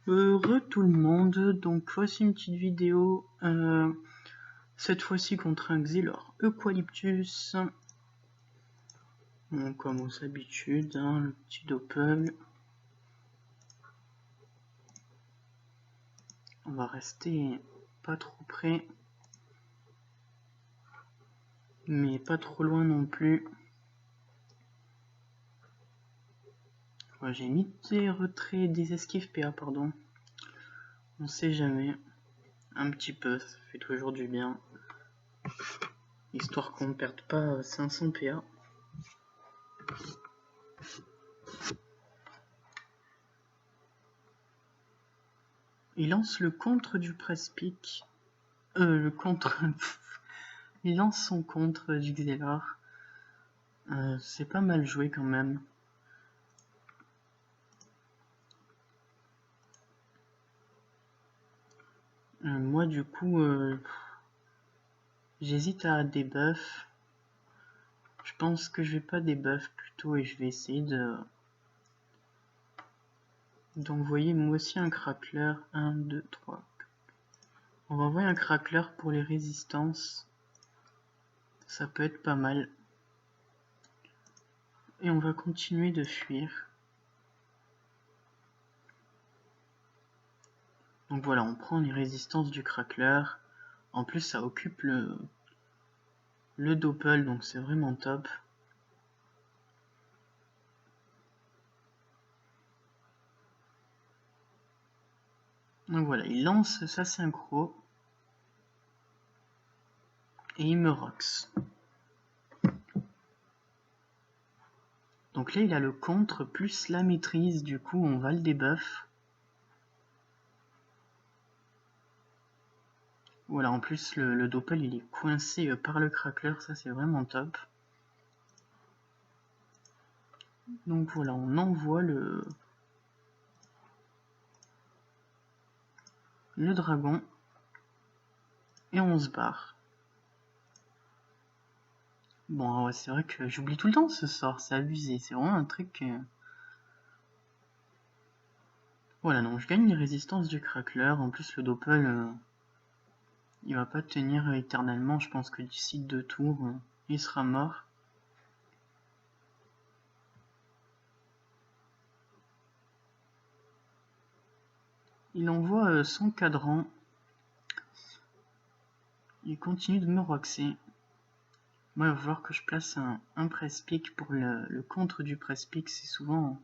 Heureux tout le monde, donc voici une petite vidéo, cette fois-ci contre un Xylor Eucalyptus, bon, comme aux habitudes, hein, le petit doppel. On va rester pas trop près, mais pas trop loin non plus. Ouais, j'ai mis des retraits, des esquives PA, pardon. On sait jamais, un petit peu, ça fait toujours du bien, histoire qu'on ne perde pas 500 PA. Il lance le contre du press-pick. Le contre... Il lance son contre du Xylor. C'est pas mal joué quand même. Moi du coup, j'hésite à debuff. Je pense que je vais pas debuff plutôt et je vais essayer d'envoyer moi aussi un crackler. 1, 2, 3. On va envoyer un crackler pour les résistances. Ça peut être pas mal. Et on va continuer de fuir. Donc voilà, on prend les résistances du crackler. En plus, ça occupe le doppel, donc c'est vraiment top. Donc voilà, il lance sa synchro. Et il me rox. Donc là, il a le contre plus la maîtrise, du coup, on va le debuff. Voilà, en plus, le doppel, il est coincé par le crackler, ça c'est vraiment top. Donc voilà, on envoie le dragon. Et on se barre. Bon, ouais, c'est vrai que j'oublie tout le temps ce sort, c'est abusé, c'est vraiment un truc... Voilà, non, je gagne les résistances du crackler, en plus le doppel, il va pas tenir éternellement, je pense que d'ici 2 tours, il sera mort. Il envoie son cadran. Il continue de me roxer. Moi, il va falloir que je place un press-pick pour le contre du press-pick, c'est souvent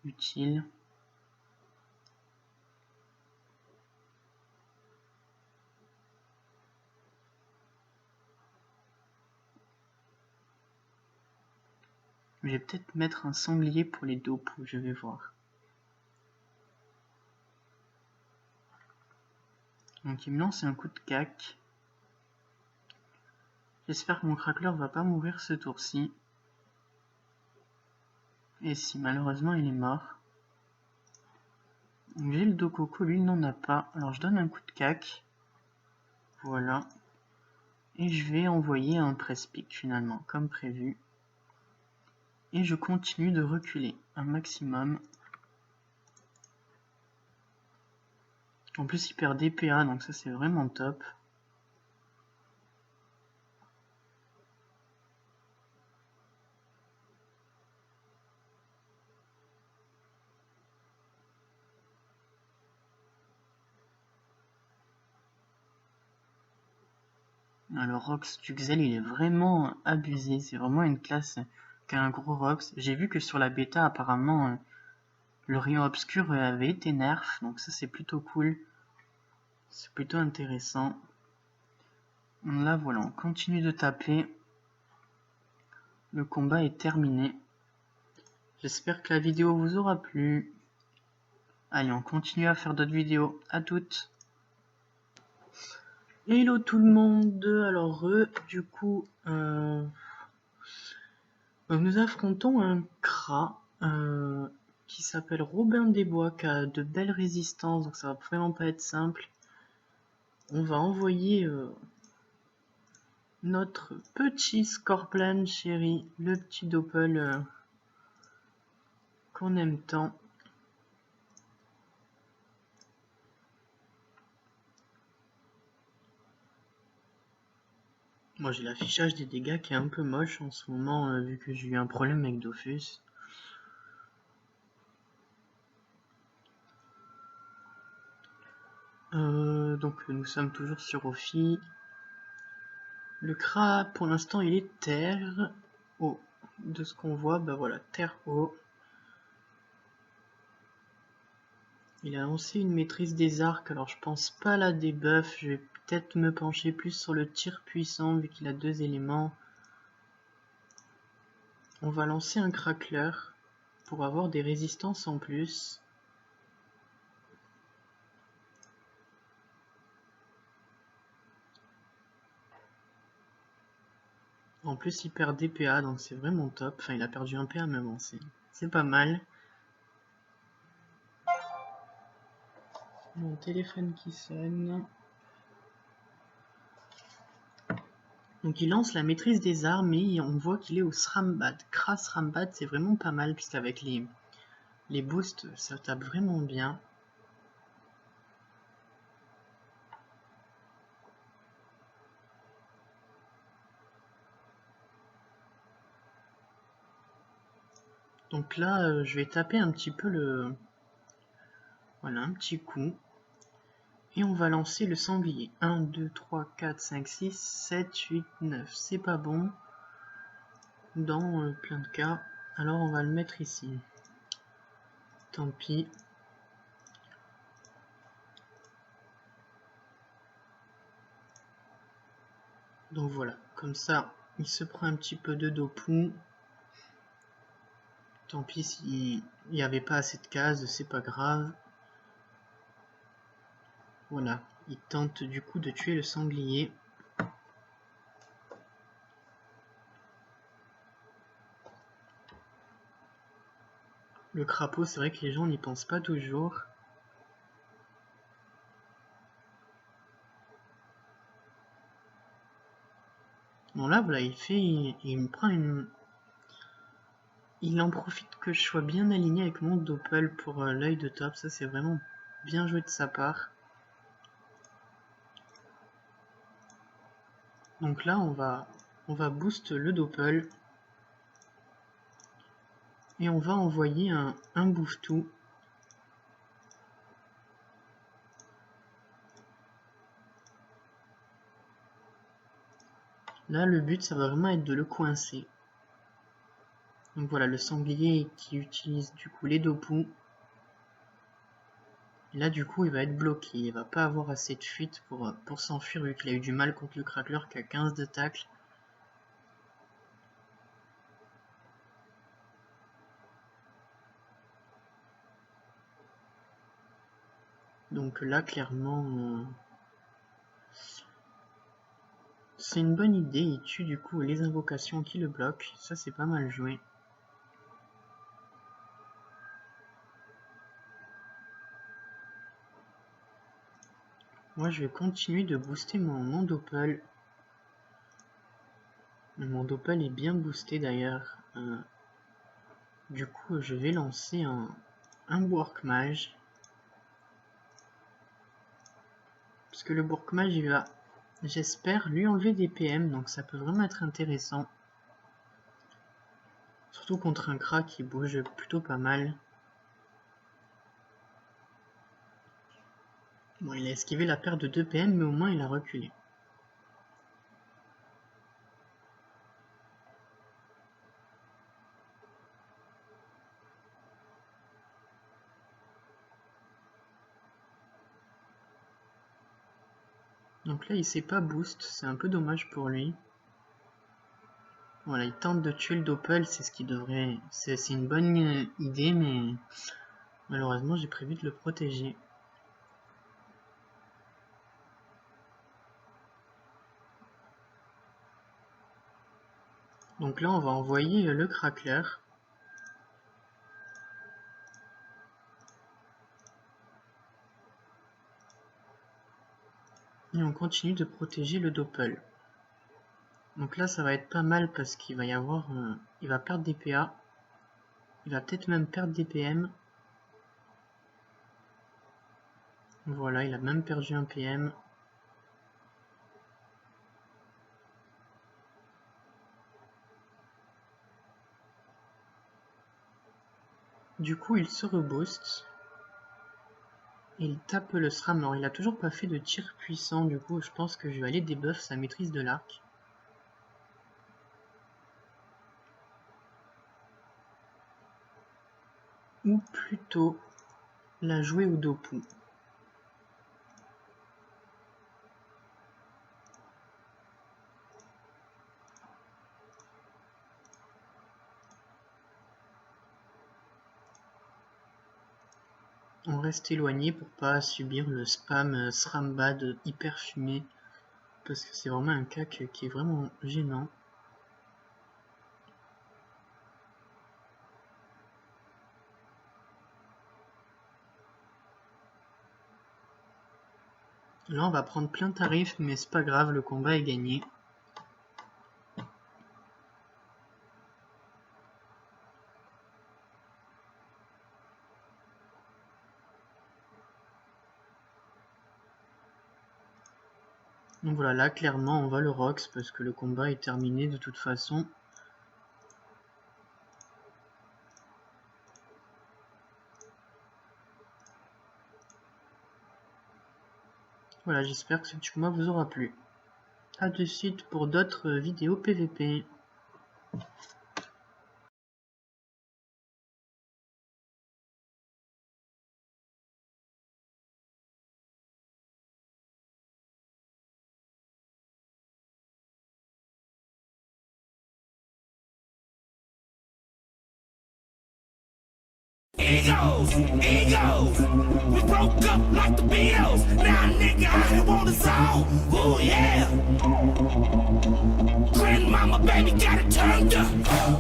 utile. Je vais peut-être mettre un sanglier pour les dopes, je vais voir. Donc il me lance un coup de cac. J'espère que mon crackler va pas mourir ce tour-ci. Et si, malheureusement il est mort. J'ai le Dococo, lui il n'en a pas. Alors je donne un coup de cac. Voilà. Et je vais envoyer un press-pick finalement, comme prévu. Et je continue de reculer un maximum. En plus il perd des PA, donc ça c'est vraiment top. Le Rox du Xel, il est vraiment abusé, c'est vraiment une classe qui a un gros Rox. J'ai vu que sur la bêta, apparemment, le rayon obscur avait été nerf, donc ça c'est plutôt cool. C'est plutôt intéressant. Là voilà, on continue de taper. Le combat est terminé. J'espère que la vidéo vous aura plu. Allez, on continue à faire d'autres vidéos. À toutes. Hello tout le monde. Alors du coup, nous affrontons un Kra qui s'appelle Robin des Bois, qui a de belles résistances, donc ça va vraiment pas être simple. On va envoyer notre petit Scorpion chéri, le petit doppel qu'on aime tant. Moi j'ai l'affichage des dégâts qui est un peu moche en ce moment vu que j'ai eu un problème avec Dofus. Donc nous sommes toujours sur Ophi. Le Kra pour l'instant il est terre haut. De ce qu'on voit, bah voilà, terre haut. Il a lancé une maîtrise des arcs, alors je pense pas la debuff, je vais peut-être me pencher plus sur le tir puissant vu qu'il a 2 éléments. On va lancer un crackler pour avoir des résistances en plus. En plus il perd des PA donc c'est vraiment top, enfin il a perdu un PA mais bon c'est pas mal. Mon téléphone qui sonne. Donc il lance la maîtrise des armes et on voit qu'il est au Srambad. Kra Srambad c'est vraiment pas mal puisqu'avec les boosts ça tape vraiment bien. Donc là je vais taper un petit peu le... Voilà un petit coup. Et on va lancer le sanglier. 1, 2, 3, 4, 5, 6, 7, 8, 9. C'est pas bon dans plein de cas. Alors on va le mettre ici. Tant pis. Donc voilà, comme ça, il se prend un petit peu de dopou. Tant pis s'il n'y avait pas assez de cases, c'est pas grave. Voilà, il tente du coup de tuer le sanglier. Le crapaud, c'est vrai que les gens n'y pensent pas toujours. Bon là, voilà, il me prend une... Il en profite que je sois bien aligné avec mon doppel pour l'œil de top. Ça, c'est vraiment bien joué de sa part. Donc là, on va boost le doppel. Et on va envoyer un bouffe-tout. Là, le but, ça va vraiment être de le coincer. Donc voilà, le sanglier qui utilise du coup les deux poux. Et là, du coup, il va être bloqué. Il va pas avoir assez de fuite pour s'enfuir vu qu'il a eu du mal contre le crackler qui a 15 de tacle. Donc là, clairement, c'est une bonne idée. Il tue du coup les invocations qui le bloquent. Ça, c'est pas mal joué. Moi, je vais continuer de booster mon doppel. Mon doppel est bien boosté d'ailleurs. Du coup, je vais lancer un work mage. Parce que le work mage, il va, j'espère, lui enlever des PM. Donc ça peut vraiment être intéressant. Surtout contre un Kra qui bouge plutôt pas mal. Bon, il a esquivé la perte de 2 PM, mais au moins il a reculé. Donc là, il sait pas boost, c'est un peu dommage pour lui. Voilà, il tente de tuer le doppel, c'est ce qui devrait... C'est une bonne idée, mais malheureusement, j'ai prévu de le protéger. Donc là, on va envoyer le crackler. Et on continue de protéger le doppel. Donc là, ça va être pas mal parce qu'il va y avoir... il va perdre des PA. Il va peut-être même perdre des PM. Voilà, il a même perdu un PM. Du coup, il se rebooste. Et il tape le SRAM. Alors, il a toujours pas fait de tir puissant. Du coup, je pense que je vais aller débuff sa maîtrise de l'arc. Ou plutôt la jouer au Dopu. On reste éloigné pour pas subir le spam SRAMbad hyper fumé. Parce que c'est vraiment un cac qui est vraiment gênant. Là on va prendre plein tarif, mais c'est pas grave, le combat est gagné. Donc voilà, là clairement on va le Rox parce que le combat est terminé de toute façon. Voilà, j'espère que ce petit combat vous aura plu. A de suite pour d'autres vidéos PVP. Egos, egos, we broke up like the Beatles. Now nigga out here on his own. Ooh yeah. Grandmama baby got it turned up.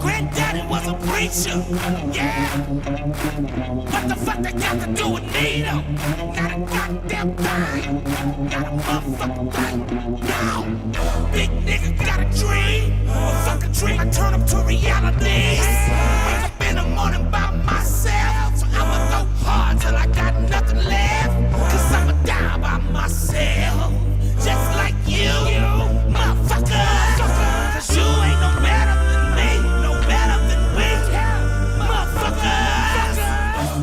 Granddaddy was a preacher. Yeah. What the fuck they got to do with me though? Not a goddamn thing. Not a motherfucking thing. No. Big nigga got a dream. A fucking dream I turn up to reality. Wake up in the morning by myself. So I'ma go hard till I got nothing left. Cause I'ma die by myself. Just like you, motherfucker. Cause you ain't no better than me. No better than we. Motherfuckers.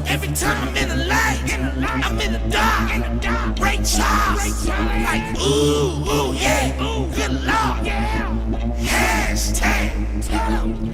Every time I'm in the light, I'm in the dark. Ray Charles. Like, ooh, yeah. Good Lord. Hashtag.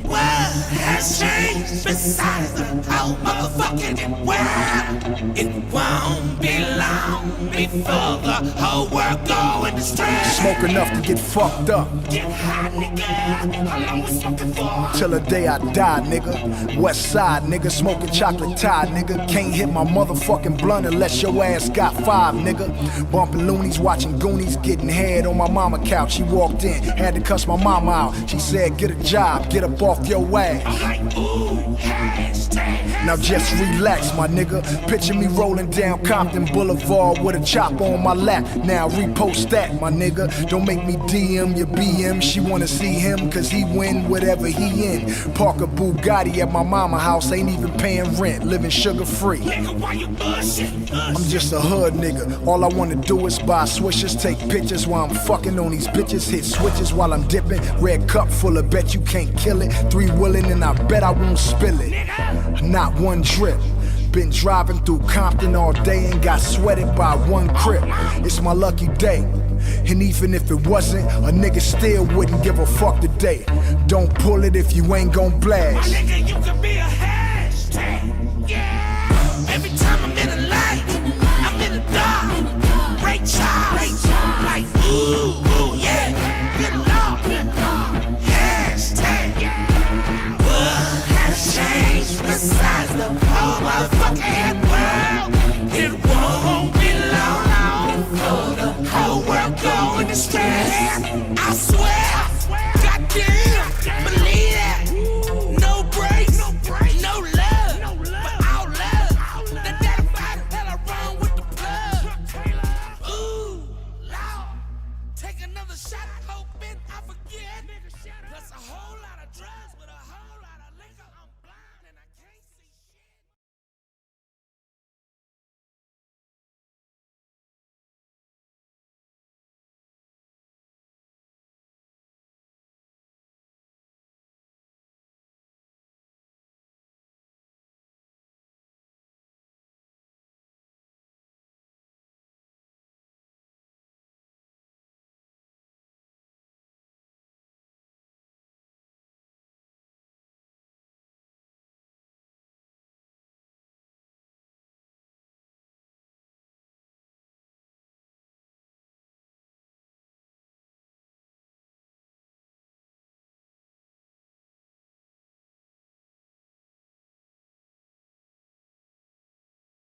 What has changed besides the whole motherfucking world? It won't be long before the whole world go into stress. Smoke enough to get fucked up. Get high, nigga. How long we smoking for? Till the day I die, nigga. West side, nigga. Smoking chocolate tie, nigga. Can't hit my motherfucking blunt unless your ass got five, nigga. Bumping loonies, watching Goonies, getting head on my mama couch. She walked in, had to cuss my mama out. She said, get a job, get up off your ass. I'm like, ooh, hashtag. Now just relax, my nigga. Picture me rolling down Compton Boulevard with a chopper on my lap. Now repost that, my nigga. Don't make me DM your BM. She wanna see him cause he win whatever he in. Park a Bugatti at my mama house, ain't even paying rent, living sugar free. Nigga, why you bullshit? I'm just a hood nigga. All I wanna do is buy swishers, take pictures while I'm fucking on these bitches, hit switches while I'm dipping. Red cup full of bet you can't kill it. 3-wheeling and I bet I won't spill it. Not one drip. Been driving through Compton all day and got sweated by one crip. It's my lucky day. And even if it wasn't, a nigga still wouldn't give a fuck today. Don't pull it if you ain't gon' blast. Nigga, you could be a hack.